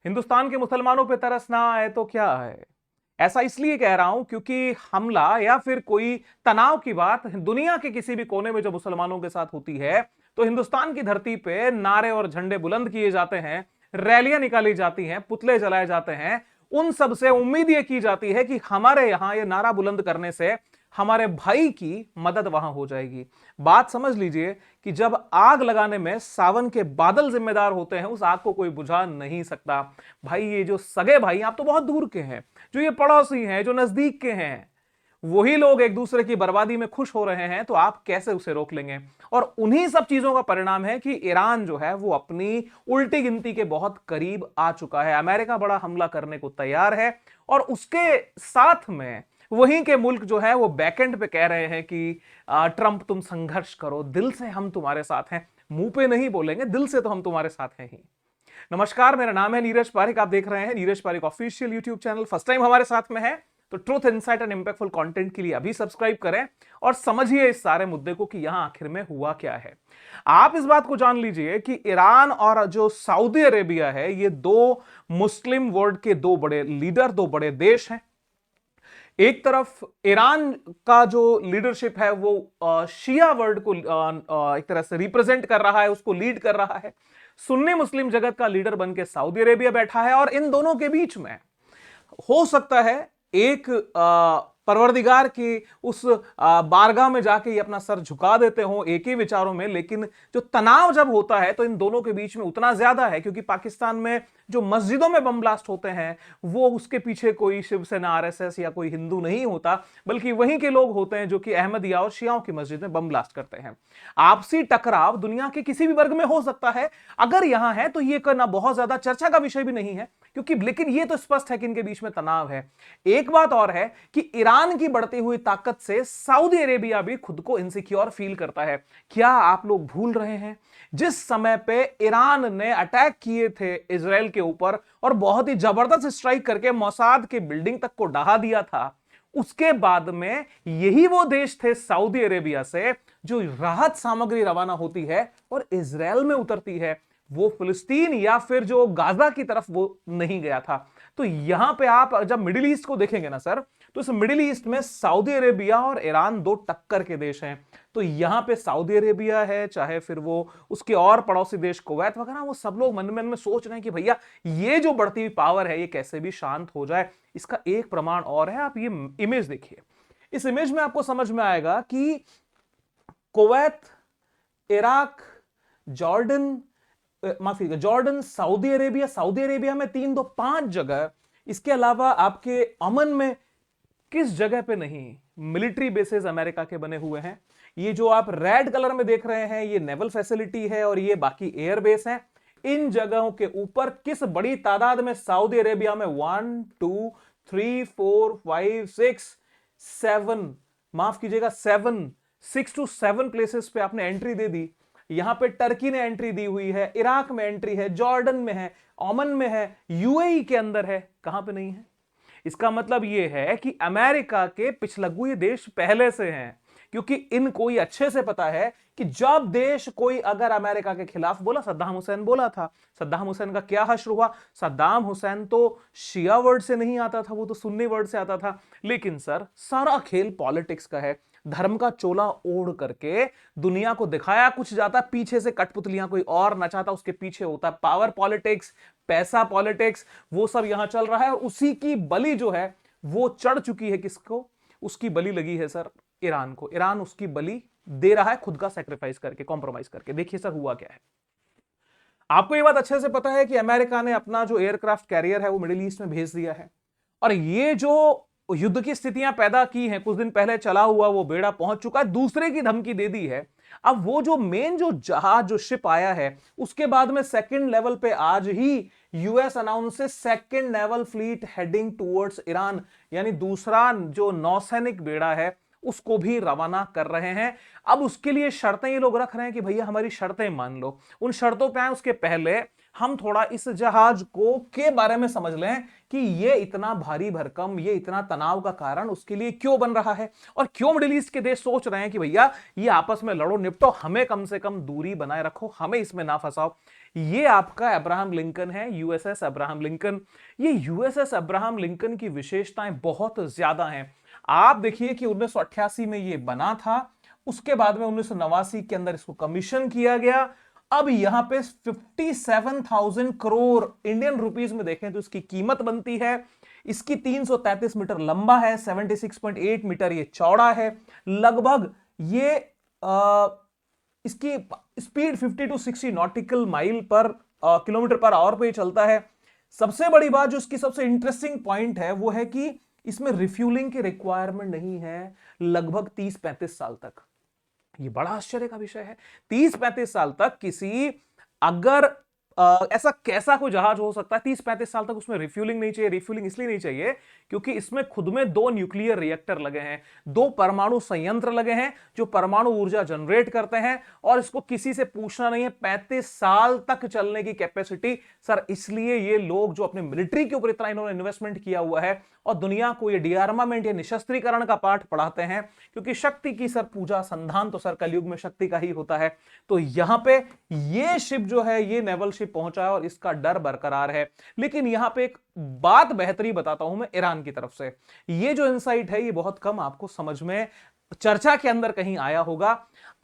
हिंदुस्तान के मुसलमानों पे तरस ना आए तो क्या है। ऐसा इसलिए कह रहा हूं क्योंकि हमला या फिर कोई तनाव की बात दुनिया के किसी भी कोने में जो मुसलमानों के साथ होती है तो हिंदुस्तान की धरती पे नारे और झंडे बुलंद किए जाते हैं, रैलियां निकाली जाती हैं, पुतले जलाए जाते हैं। उन सब से उम्मीद यह की जाती है कि हमारे यहां ये नारा बुलंद करने से हमारे भाई की मदद वहां हो जाएगी। बात समझ लीजिए कि जब आग लगाने में सावन के बादल जिम्मेदार होते हैं, उस आग को कोई बुझा नहीं सकता। भाई ये जो सगे भाई आप तो बहुत दूर के हैं, जो ये पड़ोसी हैं, जो नजदीक के हैं, वही लोग एक दूसरे की बर्बादी में खुश हो रहे हैं, तो आप कैसे उसे रोक लेंगे। और उन्हीं सब चीजों का परिणाम है कि ईरान जो है वो अपनी उल्टी गिनती के बहुत करीब आ चुका है। अमेरिका बड़ा हमला करने को तैयार है और उसके साथ में वहीं के मुल्क जो है वो बैकएंड पे कह रहे हैं कि ट्रंप तुम संघर्ष करो, दिल से हम तुम्हारे साथ हैं। मुंह पे नहीं बोलेंगे, दिल से तो हम तुम्हारे साथ हैं ही। नमस्कार, मेरा नाम है नीरज पारिक। आप देख रहे हैं Neeraj Pareek official YouTube channel. First time हमारे साथ में है तो truth, insight and impactful content के लिए अभी सब्सक्राइब करें और समझिए इस सारे मुद्दे को कि यहां आखिर में हुआ क्या है। आप इस बात को जान लीजिए कि ईरान और जो सऊदी अरेबिया है, ये दो मुस्लिम वर्ल्ड के दो बड़े लीडर, दो बड़े देश हैं। एक तरफ ईरान का जो लीडरशिप है वो शिया वर्ल्ड को एक तरह से रिप्रेजेंट कर रहा है, उसको लीड कर रहा है। सुन्नी मुस्लिम जगत का लीडर बन के सऊदी अरेबिया बैठा है और इन दोनों के बीच में हो सकता है एक परवरदिगार की उस बारगाह में जाके ये अपना सर झुका देते हो एक ही विचारों में, लेकिन जो तनाव जब होता है तो इन दोनों के बीच में उतना ज्यादा है क्योंकि पाकिस्तान में जो मस्जिदों में बम ब्लास्ट होते हैं वो उसके पीछे कोई शिवसेना, आरएसएस या कोई हिंदू नहीं होता, बल्कि वहीं के लोग होते हैं जो कि अहमदिया और शियाओं की मस्जिद में बम ब्लास्ट करते हैं। आपसी टकराव दुनिया के किसी भी वर्ग में हो सकता है, अगर यहां है तो ये करना बहुत ज्यादा चर्चा का विषय भी नहीं है क्योंकि, लेकिन ये तो स्पष्ट है कि इनके बीच में तनाव है। एक बात और है कि ईरान की बढ़ती हुई ताकत से सऊदी अरेबिया भी खुद को इनसिक्योर फील करता है। क्या आप लोग भूल रहे हैं जिस समय पे ईरान ने अटैक किए थे इजराइल के ऊपर और बहुत ही जबरदस्त स्ट्राइक करके मोसाद के बिल्डिंग तक को ढहा दिया था, उसके बाद में यही वो देश थे सऊदी अरेबिया से जो राहत सामग्री रवाना होती है और इजराइल में उतरती है। वो फिलिस्तीन या फिर जो गाजा की तरफ वो नहीं गया था। तो यहां पे आप जब मिडिल ईस्ट को देखेंगे ना सर, तो इस मिडिल ईस्ट में सऊदी अरेबिया और ईरान दो टक्कर के देश हैं। तो यहां पे सऊदी अरेबिया है, चाहे फिर वो उसके और पड़ोसी देश कुवैत वगैरह, वो सब लोग मन में सोच रहे हैं कि भैया ये जो बढ़ती हुई पावर है ये कैसे भी शांत हो जाए। इसका एक प्रमाण और है, आप ये इमेज देखिए। इस इमेज में आपको समझ में आएगा कि कुवैत, इराक, जॉर्डन, माफ कीजिएगा, जॉर्डन, सऊदी अरेबिया में 3 2 5 जगह, इसके अलावा आपके अमन में किस जगह पे नहीं मिलिट्री बेसेस अमेरिका के बने हुए हैं। ये जो आप रेड कलर में देख रहे हैं ये नेवल फैसिलिटी है और ये बाकी एयर बेस है। इन जगहों के ऊपर किस बड़ी तादाद में सऊदी अरेबिया में 1 2 3 4 5 6 7, माफ कीजिएगा 7, 6 to 7 प्लेसेस पे आपने एंट्री दे दी। यहां पे टर्की ने एंट्री दी हुई है, इराक में एंट्री है, जॉर्डन में है, ओमन में है, यूएई के अंदर है, कहां पे नहीं है। इसका मतलब यह है कि अमेरिका के पिछलग्गू ये देश पहले से हैं, क्योंकि इनको ये अच्छे से पता है कि जब देश कोई अगर अमेरिका के खिलाफ बोला, सद्दाम हुसैन बोला था, सद्दाम हुसैन का क्या हश्र हुआ। सद्दाम हुसैन तो शिया वर्ड से नहीं आता था, वो तो सुन्नी वर्ड से आता था। लेकिन सर सारा खेल पॉलिटिक्स का है। धर्म का चोला ओढ़ करके दुनिया को दिखाया कुछ जाता, पीछे से कठपुतलियां कोई और नचाता, उसके पीछे होता पावर पॉलिटिक्स, पैसा पॉलिटिक्स, वो सब यहां चल रहा है। और उसी की बलि जो है वो चढ़ चुकी है किसको, उसकी बलि लगी है सर ईरान को। ईरान उसकी बलि दे रहा है खुद का सैक्रिफाइस करके, कॉम्प्रोमाइज करके। देखिए सर हुआ क्या है। आपको यह बात अच्छे से पता है कि अमेरिका ने अपना जो एयरक्राफ्ट कैरियर है वो मिडिल ईस्ट में भेज दिया है और ये जो युद्ध की स्थितियां पैदा की हैं, कुछ दिन पहले चला हुआ वो बेड़ा पहुंच चुका है, दूसरे की धमकी दे दी है। अब वो जो मेन जो जहाज जो शिप आया है उसके बाद में सेकंड लेवल पे आज ही US announces second naval fleet heading towards Iran, यानी दूसरा जो नौसैनिक बेड़ा है उसको भी रवाना कर रहे हैं। अब उसके लिए शर्तें ये लोग रख रहे हैं कि भैया हमारी शर्तें मान लो। उन शर्तों पे आए उसके पहले हम थोड़ा इस जहाज को के बारे में समझ लें कि ये इतना भारी भरकम, ये इतना तनाव का कारण उसके लिए क्यों बन रहा है, और क्यों मिडिल ईस्ट के देश सोच रहे हैं कि भैया ये आपस में लड़ो निपटो, हमें कम से कम दूरी बनाए रखो, हमें इसमें ना फंसाओ। ये आपका अब्राहम लिंकन है, यूएसएस अब्राहम लिंकन। ये यूएसएस अब्राहम लिंकन की विशेषताएं बहुत ज्यादा हैं। आप देखिए कि 1988 में ये बना था, उसके बाद में 1989 के अंदर इसको कमीशन किया गया। अब यहां पे 57,000 करोड़ इंडियन रुपीस में देखें तो इसकी कीमत बनती है। इसकी 333 मीटर लंबा है, 76.8 मीटर ये चौड़ा है। लगभग ये इसकी स्पीड 50 टू 60 नॉटिकल माइल पर किलोमीटर पर आवर पे चलता है। सबसे बड़ी बात जो इसकी सबसे इंटरेस्टिंग पॉइंट है वो है कि इसमें रिफ्यूलिंग की रिक्वायरमेंट नहीं है लगभग 30-35 साल तक। ये बड़ा आश्चर्य का विषय है। 30-35 साल तक किसी, अगर ऐसा कैसा कोई जहाज हो सकता है 30-35 साल तक उसमें रिफ्यूलिंग नहीं चाहिए? रिफ्यूलिंग इसलिए नहीं चाहिए क्योंकि इसमें खुद में 2 न्यूक्लियर रिएक्टर लगे हैं, 2 परमाणु संयंत्र लगे हैं जो परमाणु ऊर्जा जनरेट करते हैं, और इसको किसी से पूछना नहीं है, 35 साल तक चलने की कैपेसिटी। सर इसलिए ये लोग जो अपने मिलिट्री के ऊपर इतना इन्होंने इन्वेस्टमेंट किया हुआ है और दुनिया को ये डीआर्मामेंट या निशस्त्रीकरण का पाठ पढ़ाते हैं, क्योंकि शक्ति की सर पूजा संधान तो सर कलयुग में शक्ति का ही होता है। तो यहां पे ये शिप जो है ये नेवल शिप पहुंचा है और इसका डर बरकरार है। लेकिन यहां पे एक बात बेहतरी बताता हूं मैं ईरान की तरफ से। ये जो इनसाइट है ये बहुत कम आपको समझ में, चर्चा के अंदर कहीं आया होगा।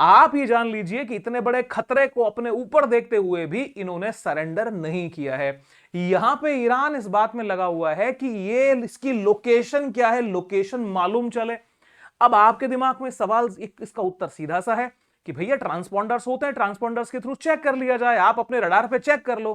आप ये जान लीजिए कि इतने बड़े खतरे को अपने ऊपर देखते हुए भी इन्होंने सरेंडर नहीं किया है। यहां पे ईरान इस बात में लगा हुआ है कि ये इसकी लोकेशन क्या है, लोकेशन मालूम चले। अब आपके दिमाग में सवाल, इसका उत्तर सीधा सा है कि भैया ट्रांसपॉन्डर्स होते हैं, ट्रांसपॉन्डर्स के थ्रू चेक कर लिया जाए, आप अपने रडार पे चेक कर लो।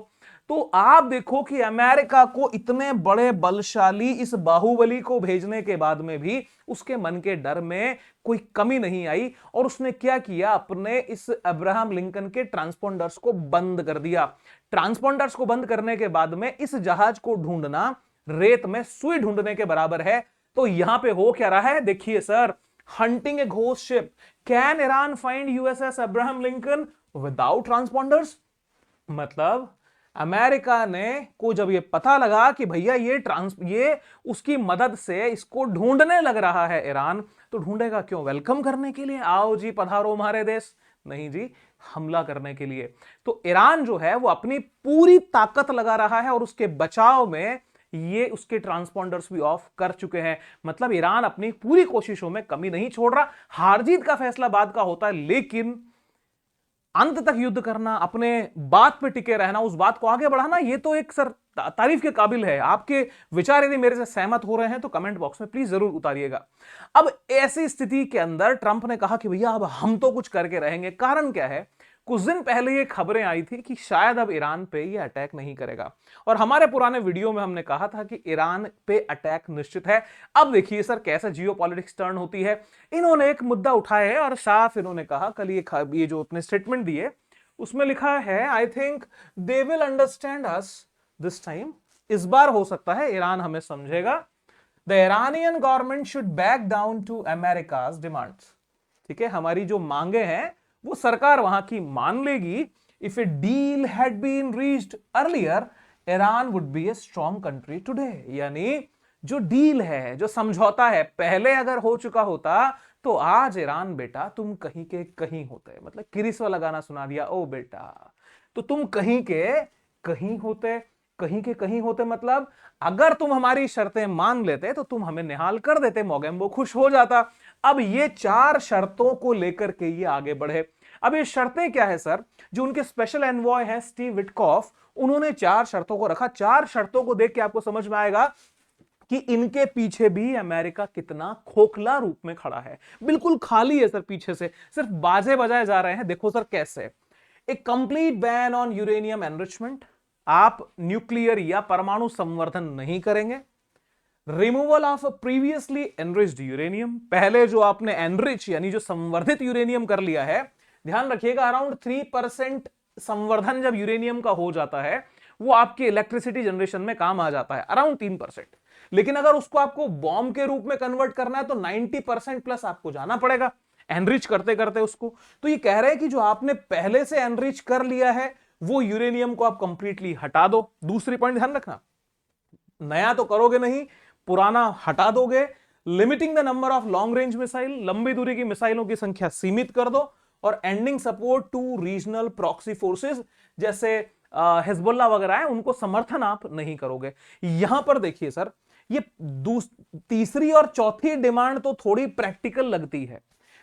तो आप देखो कि अमेरिका को इतने बड़े बलशाली इस बाहुबली को भेजने के बाद में भी उसके मन के डर में कोई कमी नहीं आई, और उसने क्या किया, अपने इस अब्राहम लिंकन के ट्रांसपॉन्डर्स को बंद कर दिया। ट्रांसपॉन्डर्स को बंद करने के बाद में इस जहाज को ढूंढना रेत में सुई ढूंढने के बराबर है। तो यहां पे हो क्या रहा है देखिए sir, hunting a ghost ship. Can Iran find USS Abraham Lincoln without transponders? मतलब अमेरिका ने को जब ये पता लगा कि भैया ये उसकी मदद से इसको ढूंढने लग रहा है ईरान, तो ढूंढेगा क्यों? वेलकम करने के लिए, आओ जी पधारो हमारे देश? नहीं जी, हमला करने के लिए। तो ईरान जो है वो अपनी पूरी ताकत लगा रहा है और उसके बचाव में ये उसके ट्रांसपॉन्डर्स भी ऑफ कर चुके हैं। मतलब ईरान अपनी पूरी कोशिशों में कमी नहीं छोड़ रहा। हार जीत का फैसला बाद का होता है, लेकिन अंत तक युद्ध करना, अपने बात पे टिके रहना, उस बात को आगे बढ़ाना, ये तो एक सर तारीफ के काबिल है। आपके विचार यदि मेरे से सहमत हो रहे हैं तो कमेंट बॉक्स में प्लीज जरूर उतारिएगा। अब ऐसी स्थिति के अंदर ट्रंप ने कहा कि भैया अब हम तो कुछ करके रहेंगे। कारण क्या है? कुछ दिन पहले ये खबरें आई थी कि शायद अब ईरान पे ये अटैक नहीं करेगा, और हमारे पुराने वीडियो में हमने कहा था कि ईरान पे अटैक निश्चित है। अब देखिए सर कैसे जियोपॉलिटिक्स टर्न होती है। इन्होंने एक मुद्दा उठाया है और साफ इन्होंने कहा, कल ये जो अपने स्टेटमेंट दिए उसमें लिखा है, I think they will understand us this time. इस बार हो सकता है ईरान हमें समझेगा। The Iranian government should back down to America's demands. ठीक है, हमारी जो मांगे हैं वो सरकार वहां की मान लेगी। If a deal had been reached earlier, Iran would be a strong country today. यानी जो डील है, जो समझौता है, पहले अगर हो चुका होता तो आज ईरान बेटा तुम कहीं के कहीं होते। मतलब किरिस वाला गाना सुना दिया, ओ बेटा तो तुम कहीं के कहीं होते, कहीं के कहीं होते। मतलब अगर तुम हमारी शर्तें मान लेते तो तुम हमें निहाल कर देते, मोगेम्बो खुश हो जाता। अब ये 4 शर्तों को लेकर के ये आगे बढ़े। अब ये शर्तें क्या है सर? जो उनके स्पेशल एनवॉय है स्टीव विटकॉफ, उन्होंने 4 शर्तों को रखा। 4 शर्तों को देख के आपको समझ में आएगा कि इनके पीछे भी अमेरिका कितना खोखला रूप में खड़ा है। बिल्कुल खाली है सर, पीछे से सिर्फ बाजे बजाए जा रहे हैं। देखो सर कैसे, एक complete ban on uranium enrichment, आप न्यूक्लियर या परमाणु संवर्धन नहीं करेंगे। Removal of previously enriched uranium, पहले जो आपने एनरिच यानी जो संवर्धित यूरेनियम कर लिया है, ध्यान रखिएगा अराउंड 3% संवर्धन जब यूरेनियम का हो जाता है वो आपके इलेक्ट्रिसिटी जनरेशन में काम आ जाता है, अराउंड 3%। लेकिन अगर उसको आपको बॉम्ब के रूप में कन्वर्ट करना है तो 90% प्लस आपको जाना पड़ेगा एनरिच करते करते उसको। तो ये कह रहे हैं कि जो आपने पहले से एनरिच कर लिया है वो यूरेनियम को आप कंप्लीटली हटा दो। दूसरी पॉइंट ध्यान रखना, नया तो करोगे नहीं, पुराना हटा दोगे। Limiting the number of long range missile, लंबी दूरी की मिसाइलों की संख्या सीमित कर दो। और ending support to regional proxy forces जैसे हिजबुल्ला वगैरह है, उनको समर्थन आप नहीं करोगे। यहां पर देखिए सर, ये तीसरी और चौथी डिमांड तो थोड़ी प्रैक्टिकल लगती है,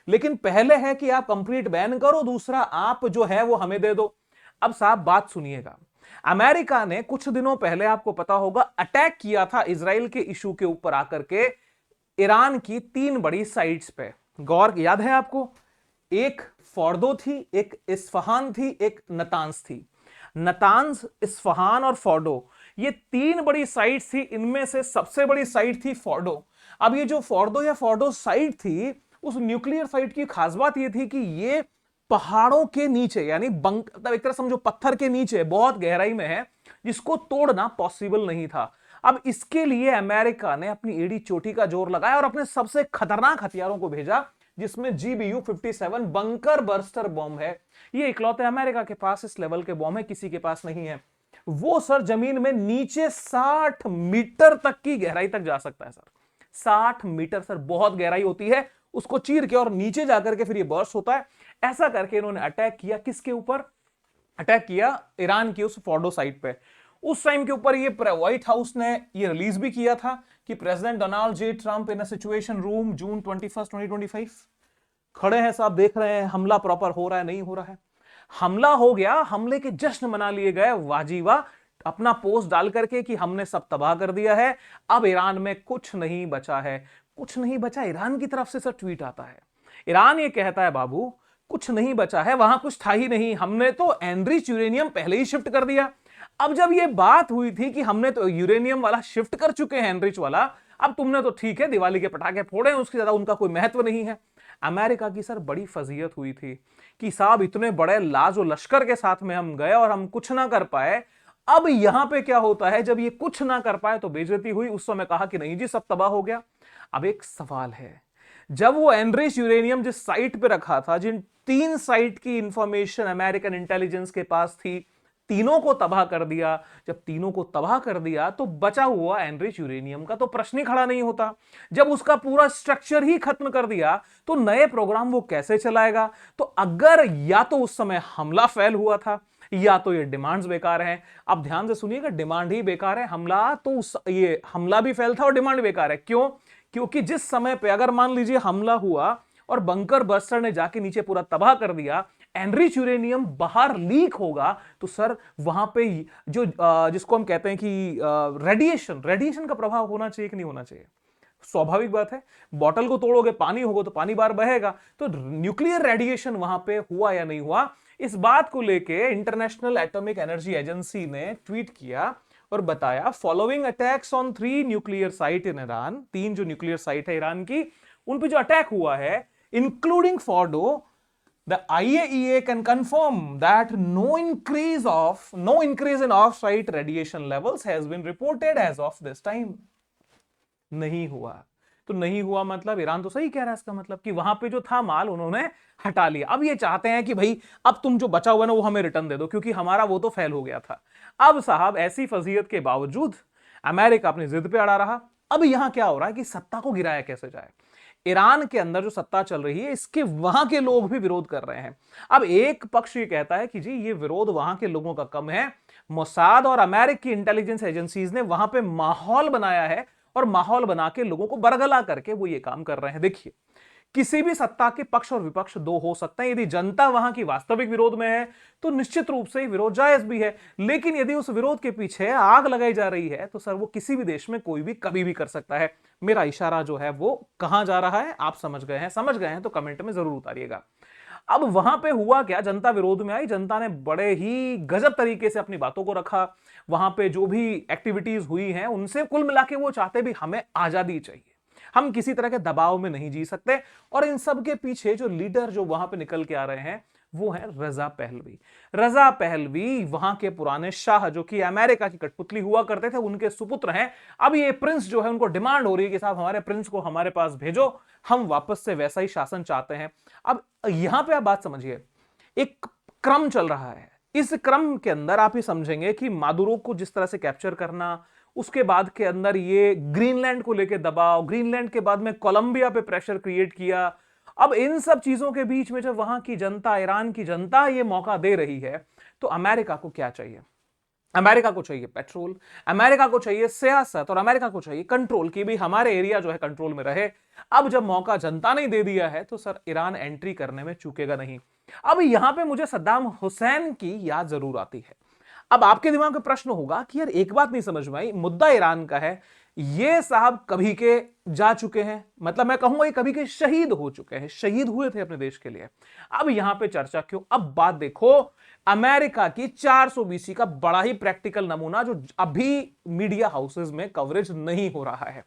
लेकिन पहले है कि आप कंप्लीट बैन करो, दूसरा आप जो है वो हमें दे दो। अब साहब बात सुनिएगा, अमेरिका ने कुछ दिनों पहले, आपको पता होगा, अटैक किया था इजराइल के इशू के ऊपर आकर के ईरान की 3 बड़ी साइट्स पे। गौर याद है आपको, एक फोर्डो थी, एक इस्फहान थी, एक नतांस थी। नतांस, इस्फहान और फोर्डो, ये 3 बड़ी साइट थी। इनमें से सबसे बड़ी साइट थी फोर्डो। अब ये जो फोर्डो या फोर्डो साइट थी, उस न्यूक्लियर साइट की खास बात ये थी कि ये पहाड़ों के नीचे, यानी मतलब एक तरह समझो पत्थर के नीचे बहुत गहराई में है, जिसको तोड़ना पॉसिबल नहीं था। अब इसके लिए अमेरिका ने अपनी एड़ी चोटी का जोर लगाया और अपने सबसे खतरनाक हथियारों को भेजा, जिसमें GBU-57 बंकर बर्स्टर बॉम्ब है। ये इकलौते अमेरिका के पास इस लेवल के बॉम्ब है, किसी के पास नहीं है। वो सर जमीन में नीचे 60 मीटर तक की गहराई तक जा सकता है सर। 60 मीटर सर, बहुत गहराई होती है। उसको चीर के और नीचे जाकर के फिर ये बर्स्ट होता है। ऐसा करके इन्होंने अटैक किया, किसके ऊपर अटैक किया? ईरान की उस फोर्डो साइट पे। उस टाइम के ऊपर ये व्हाइट हाउस ने ये रिलीज भी किया था कि president Donald J Trump in a situation room June 21, 2025 खड़े हैं साहब, देख रहे हैं हमला प्रॉपर हो रहा है नहीं हो रहा है। हमला हो गया, हमले के जश्न मना लिए गए, वाजीवा, अपना पोस्ट डाल करके कि हमने सब तबाह कर दिया है, अब ईरान में कुछ नहीं बचा है। कुछ नहीं बचा, ईरान की तरफ से सर ट्वीट आता है। ईरान ये कहता है बाबू कुछ नहीं बचा है, वहां कुछ था ही नहीं, हमने तो एनरिच यूरेनियम पहले ही शिफ्ट कर दिया। अब जब ये बात हुई थी कि हमने तो यूरेनियम वाला शिफ्ट कर चुके हैं एनरिच वाला, अब तुमने तो ठीक है दिवाली के पटाखे फोड़े, उसके ज्यादा उनका कोई महत्व नहीं है। अमेरिका की सर बड़ी फजीयत हुई थी कि साहब इतने बड़े लाजो लश्कर के साथ में हम गए और हम कुछ ना कर पाए। अब यहां पे क्या होता है, जब ये कुछ ना कर पाए तो बेइज्जती हुई। उस समय कहा कि नहीं जी सब तबाह हो गया। अब एक सवाल है, जब वो एनरिच यूरेनियम जिस साइट पे रखा था, जिन 3 साइट की इंफॉर्मेशन अमेरिकन इंटेलिजेंस के पास थी, तीनों को तबाह कर दिया। जब तीनों को तबाह कर दिया तो बचा हुआ एनरिच यूरेनियम का तो प्रश्न ही खड़ा नहीं होता। जब उसका पूरा स्ट्रक्चर ही खत्म कर दिया तो नए प्रोग्राम वो कैसे चलाएगा? तो अगर या तो उस समय हमला फेल हुआ था, या तो ये डिमांड्स बेकार हैं। अब ध्यान से सुनिएगा, डिमांड ही बेकार है, हमला तो ये हमला भी फेल था और डिमांड बेकार है। क्यों? क्योंकि जिस समय पे अगर मान लीजिए हमला हुआ और बंकर बस्टर ने जाके नीचे पूरा तबाह कर दिया, एनरिच यूरेनियम बाहर लीक होगा, तो सर वहां पे जो जिसको हम कहते हैं कि रेडिएशन का प्रभाव होना चाहिए कि नहीं होना चाहिए? स्वाभाविक बात है, बॉटल को तोड़ोगे पानी होगा तो पानी बाहर बहेगा। तो न्यूक्लियर रेडिएशन वहां पे हुआ या नहीं हुआ, इस बात को लेके इंटरनेशनल एटॉमिक एनर्जी एजेंसी ने ट्वीट किया और बताया, following attacks on 3 nuclear site in Iran, 3 जो न्यूक्लियर साइट है ईरान की, उन पे जो अटैक हुआ है, including Fordow, the IAEA can confirm that no increase in off-site radiation levels has been reported as of this time. नहीं हुआ। तो नहीं हुआ मतलब ईरान तो सही कह रहा है, इसका मतलब कि वहां पे जो था माल उन्होंने हटा लिया। अब ये चाहते हैं कि भाई अब तुम जो बचा हुआ ना वो हमें रिटर्न दे दो, क्योंकि हमारा वो तो फेल हो गया था। अब साहब ऐसी फजीयत के बावजूद अमेरिका अपनी जिद पे अड़ा रहा। अब यहां क्या हो रहा है कि सत्ता को गिराया कैसे जाए? ईरान के अंदर जो सत्ता चल रही है, इसके वहां के लोग भी विरोध कर रहे हैं। अब एक पक्ष ये कहता है कि जी ये विरोध वहां के लोगों का कम है, मोसाद और अमेरिकी इंटेलिजेंस एजेंसीज ने वहां पे माहौल बनाया है और माहौल बना के लोगों को बरगला करके वो ये काम कर रहे हैं। देखिए, किसी भी सत्ता के पक्ष और विपक्ष दो हो सकते हैं। यदि जनता वहां की वास्तविक विरोध में है तो निश्चित रूप से विरोध जायज भी है, लेकिन यदि उस विरोध के पीछे आग लगाई जा रही है तो सर वो किसी भी देश में कोई भी कभी भी कर सकता है। मेरा इशारा जो है वो कहां जा रहा है आप समझ गए हैं? समझ गए हैं तो कमेंट में जरूर उतारिएगा। अब वहां पे हुआ क्या, जनता विरोध में आई, जनता ने बड़े ही गजब तरीके से अपनी बातों को रखा। वहां पे जो भी एक्टिविटीज हुई हैं उनसे कुल मिला के वो चाहते भी हमें आजादी चाहिए, हम किसी तरह के दबाव में नहीं जी सकते। और इन सब के पीछे जो लीडर जो वहां पे निकल के आ रहे हैं वो है रजा पहलवी। रजा पहलवी वहां के पुराने शाह जो कि अमेरिका की कठपुतली हुआ करते थे, उनके सुपुत्र हैं। अब ये प्रिंस जो है उनको डिमांड हो रही है कि साहब हमारे प्रिंस को हमारे पास भेजो, हम वापस से वैसा ही शासन चाहते हैं। अब यहां पे आप बात समझिए, एक क्रम चल रहा है। इस क्रम के अंदर आप ही समझेंगे कि मादुरो को जिस तरह से कैप्चर करना, उसके बाद के अंदर ये ग्रीनलैंड को लेकर दबाव, ग्रीनलैंड के बाद में कोलंबिया पे प्रेशर क्रिएट किया। अब इन सब चीजों के बीच में जब वहां की जनता, ईरान की जनता ये मौका दे रही है, तो अमेरिका को क्या चाहिए? अमेरिका को चाहिए पेट्रोल, अमेरिका को चाहिए सियासत, और अमेरिका को चाहिए कंट्रोल, की भी हमारे एरिया जो है कंट्रोल में रहे। अब जब मौका जनता ने दे दिया है तो सर ईरान एंट्री करने में चूकेगा नहीं। अब यहां पे मुझे सद्दाम हुसैन की याद जरूर आती है। अब आपके दिमाग में प्रश्न होगा कि यार एक बात नहीं समझ में आई, मुद्दा ईरान का है, ये साहब कभी के जा चुके हैं, मतलब मैं कहूंगा ये कभी के शहीद हो चुके हैं, शहीद हुए थे अपने देश के लिए। अब यहां पे चर्चा क्यों? अब बात देखो, अमेरिका की 400 बीसी का बड़ा ही प्रैक्टिकल नमूना जो अभी मीडिया हाउसेस में कवरेज नहीं हो रहा है।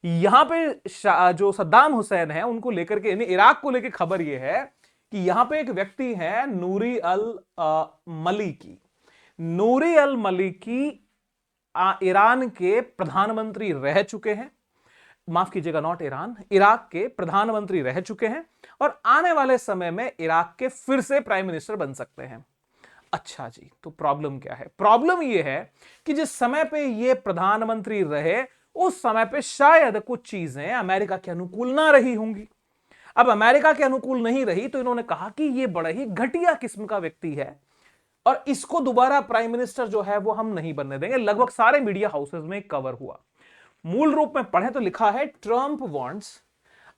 यहां पे जो सद्दाम हुसैन है उनको लेकर के, यानी इराक को लेकर खबर यह है कि यहां पे एक व्यक्ति है नूरी अल मलिकी। नूरी अल मलिकी ईरान के प्रधानमंत्री रह चुके हैं, माफ कीजिएगा, नॉट ईरान, इराक के प्रधानमंत्री रह चुके हैं, और आने वाले समय में इराक के फिर से प्राइम मिनिस्टर बन सकते हैं। अच्छा जी, तो प्रॉब्लम क्या है? प्रॉब्लम यह है कि जिस समय पे ये प्रधानमंत्री रहे उस समय पे शायद कुछ चीजें अमेरिका के अनुकूल ना रही होंगी। अब अमेरिका के अनुकूल नहीं रही तो इन्होंने कहा कि ये बड़ा ही घटिया किस्म का व्यक्ति है और इसको दोबारा प्राइम मिनिस्टर जो है वो हम नहीं बनने देंगे। लगभग सारे मीडिया हाउसेस में कवर हुआ। मूल रूप में पढ़े तो लिखा है, Trump wants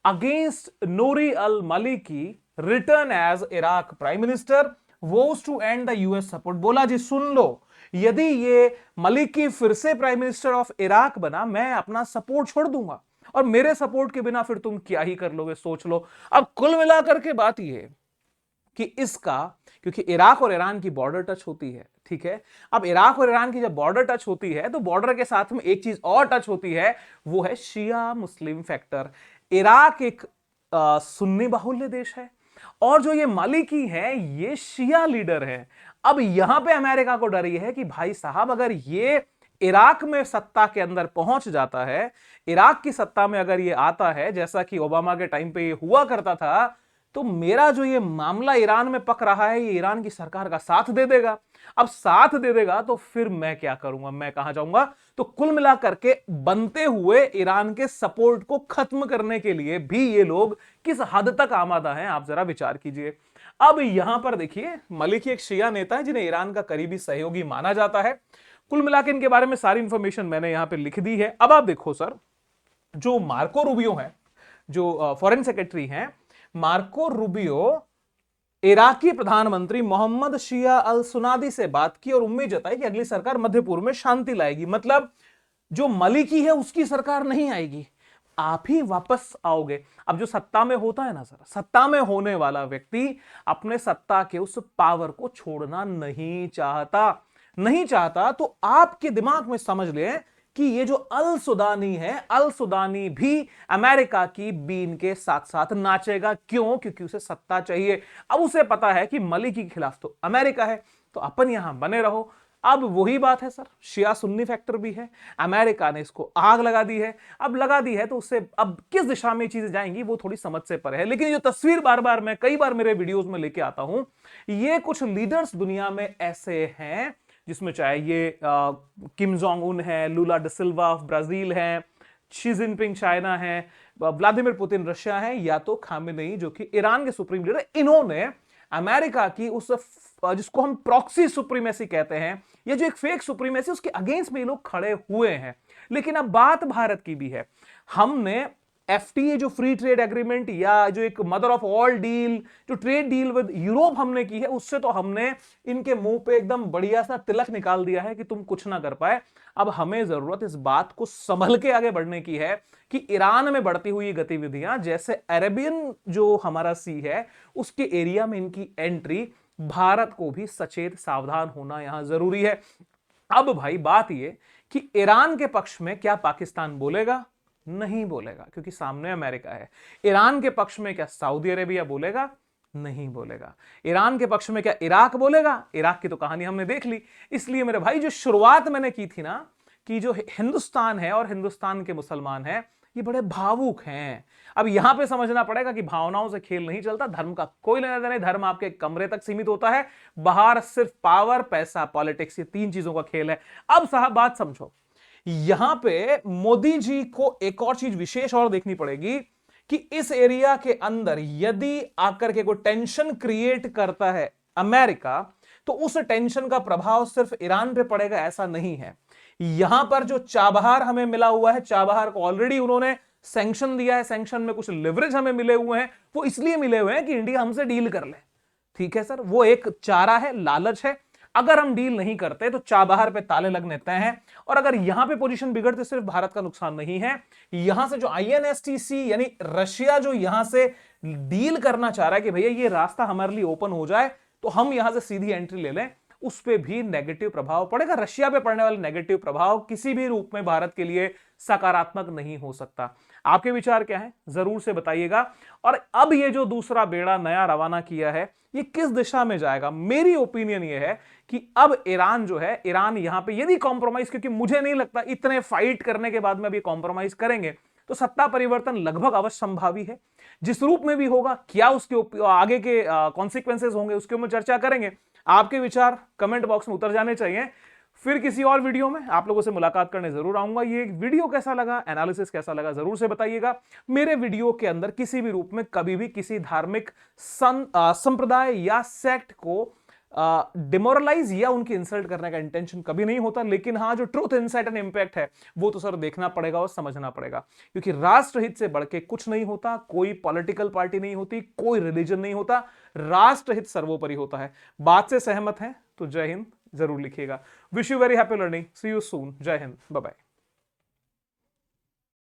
against Nouri al Maliki return as Iraq prime minister, was to end the US support. बोला जी सुन लो, यदि ये मलिकी फिर से प्राइम मिनिस्टर ऑफ इराक बना, मैं अपना सपोर्ट छोड़ दूंगा, और मेरे सपोर्ट के बिना फिर तुम क्या ही कर लोगे, सोच लो। अब कुल मिलाकर के बात यह कि इसका, क्योंकि इराक और ईरान की बॉर्डर टच होती है, ठीक है, अब इराक और ईरान की जब बॉर्डर टच होती है तो बॉर्डर के साथ में एक चीज और टच होती है, वो है शिया मुस्लिम फैक्टर। इराक एक सुन्नी बाहुल्य देश है और जो ये मालिकी है ये शिया लीडर है। अब यहां पे अमेरिका को डर है कि भाई साहब अगर ये इराक में सत्ता के अंदर पहुंच जाता है, इराक की सत्ता में अगर ये आता है, जैसा कि ओबामा के टाइम पे ये हुआ करता था, तो मेरा जो ये मामला ईरान में पक रहा है, ये ईरान की सरकार का साथ दे देगा। अब साथ दे देगा तो फिर मैं क्या करूंगा, मैं कहां जाऊंगा? तो कुल मिलाकर के बनते हुए ईरान के सपोर्ट को खत्म करने के लिए भी ये लोग किस हद तक आमादा हैं, आप जरा विचार कीजिए। अब यहां पर देखिए, मलिकी एक शिया नेता है जिन्हें ईरान का करीबी सहयोगी माना जाता है। कुल मिलाकर इनके बारे में सारी इंफॉर्मेशन मैंने यहां पर लिख दी है। अब आप देखो सर, जो मार्को रूबियो है, जो फॉरेन सेक्रेटरी हैं, मार्को रूबियो इराकी प्रधानमंत्री मोहम्मद शिया अल सुनादी से बात की और उम्मीद जताई कि अगली सरकार मध्य पूर्व में शांति लाएगी। मतलब जो मलिकी है उसकी सरकार नहीं आएगी, आप ही वापस आओगे। अब जो सत्ता में होता है ना सर, सत्ता में होने वाला व्यक्ति अपने सत्ता के उस पावर को छोड़ना नहीं चाहता, नहीं चाहता। तो आपके दिमाग में समझ लें कि ये जो अल सुदानी है, अल सुदानी भी अमेरिका की बीन के साथ साथ नाचेगा। क्यों? क्योंकि उसे सत्ता चाहिए। अब उसे पता है कि मलिकी के खिलाफ तो अमेरिका है, तो अपन यहां बने रहो। अब वही बात है सर, शिया सुन्नी फैक्टर भी है, अमेरिका ने इसको आग लगा दी है। अब लगा दी है तो उससे अब किस दिशा में चीजें जाएंगी वो थोड़ी समझ से परे है। लेकिन ये तस्वीर बार बार मैं कई बार मेरे वीडियोस में लेके आता हूं, ये कुछ लीडर्स दुनिया में ऐसे हैं जिसमें चाहे ये किम जोंग उन है, लूला ड सिल्वा ऑफ ब्राजील है, शी जिनपिंग चाइना है, व्लादिमीर पुतिन रशिया है, या तो खामेनेई जो कि ईरान के सुप्रीम लीडर, इन्होंने अमेरिका की उस जिसको हम प्रॉक्सी सुप्रीमेसी कहते हैं, ये जो एक फेक सुप्रीमेसी, उसके अगेंस्ट में ये लोग खड़े हुए हैं। लेकिन अब बात भारत की भी है। हमने एफटीए जो फ्री ट्रेड एग्रीमेंट, या जो एक मदर ऑफ ऑल डील, जो ट्रेड डील विद यूरोप हमने की है, उससे तो हमने इनके मुंह पे एकदम बढ़िया सा तिलक निकाल दिया है कि तुम कुछ ना कर पाए। अब हमें जरूरत इस बात को संभल के आगे बढ़ने की है कि ईरान में बढ़ती हुई गतिविधियां, जैसे अरेबियन जो हमारा सी है उसके एरिया में इनकी एंट्री, भारत को भी सचेत सावधान होना यहां जरूरी है। अब भाई बात यह कि ईरान के पक्ष में क्या पाकिस्तान बोलेगा? नहीं बोलेगा, क्योंकि सामने अमेरिका है। ईरान के पक्ष में क्या सऊदी अरेबिया बोलेगा? नहीं बोलेगा। ईरान के पक्ष में क्या इराक बोलेगा? इराक की तो कहानी हमने देख ली। इसलिए मेरे भाई, जो शुरुआत मैंने की थी ना, कि जो हिंदुस्तान है और हिंदुस्तान के मुसलमान हैं, ये बड़े भावुक हैं। अब यहां पे समझना पड़ेगा कि भावनाओं से खेल नहीं चलता, धर्म का कोई लेना देना नहीं, धर्म आपके कमरे तक सीमित होता है, बाहर सिर्फ पावर, पैसा, पॉलिटिक्स, ये तीन चीजों का खेल है। अब साहब बात समझो, यहां पे मोदी जी को एक और चीज विशेष और देखनी पड़ेगी कि इस एरिया के अंदर यदि आकर के कोई टेंशन क्रिएट करता है अमेरिका, तो उस टेंशन का प्रभाव सिर्फ ईरान पे पड़ेगा ऐसा नहीं है। यहां पर जो चाबहार हमें मिला हुआ है, चाबहार को ऑलरेडी उन्होंने सैंक्शन दिया है, सैंक्शन में कुछ लिवरेज हमें मिले हुए हैं, वो इसलिए मिले हुए हैं कि इंडिया हमसे डील कर ले। ठीक है सर, वो एक चारा है, लालच है। अगर हम डील नहीं करते तो चाबहार पे ताले लगने तय हैं, और अगर यहां पे पोजीशन बिगड़ते सिर्फ भारत का नुकसान नहीं है, यहां से जो आईएनएसटीसी यानी रशिया जो यहां से डील करना चाह रहा है कि भैया ये रास्ता हमारे लिए ओपन हो जाए तो हम यहां से सीधी एंट्री ले लें, उस पे भी नेगेटिव प्रभाव पड़ेगा। रशिया पे पड़ने वाला नेगेटिव प्रभाव किसी भी रूप में भारत के लिए सकारात्मक नहीं हो सकता। आपके विचार क्या है जरूर से बताइएगा। और अब ये जो दूसरा बेड़ा नया रवाना किया है, ये किस दिशा में जाएगा? मेरी ओपिनियन ये है कि अब ईरान जो है, ईरान यहां पे यदि कॉम्प्रोमाइज, क्योंकि मुझे नहीं लगता इतने फाइट करने के बाद में अभी कॉम्प्रोमाइज करेंगे, तो सत्ता परिवर्तन लगभग अवश्य संभावी है। जिस रूप में भी होगा, क्या उसके आगे के कॉन्सिक्वेंसेस होंगे, उसके ऊपर चर्चा करेंगे। आपके विचार कमेंट बॉक्स में उतर जाने चाहिए। फिर किसी और वीडियो में आप लोगों से मुलाकात करने जरूर आऊंगा। ये वीडियो कैसा लगा, एनालिसिस कैसा लगा, जरूर से बताइएगा। मेरे वीडियो के अंदर किसी भी रूप में कभी भी किसी धार्मिक संप्रदाय या सेक्ट को डिमोरलाइज या उनकी इंसल्ट करने का इंटेंशन कभी नहीं होता। लेकिन हाँ, जो ट्रूथ, इनसाइट एंड इंपैक्ट है वो तो सर देखना पड़ेगा और समझना पड़ेगा, क्योंकि राष्ट्रहित से बढ़ के कुछ नहीं होता। कोई पॉलिटिकल पार्टी नहीं होती, कोई रिलीजन नहीं होता, राष्ट्रहित सर्वोपरि होता है। बात से सहमत हैं तो जय हिंद जरूर लिखिएगा। Wish you very happy learning, see you soon, जय हिंद, बाय बाय।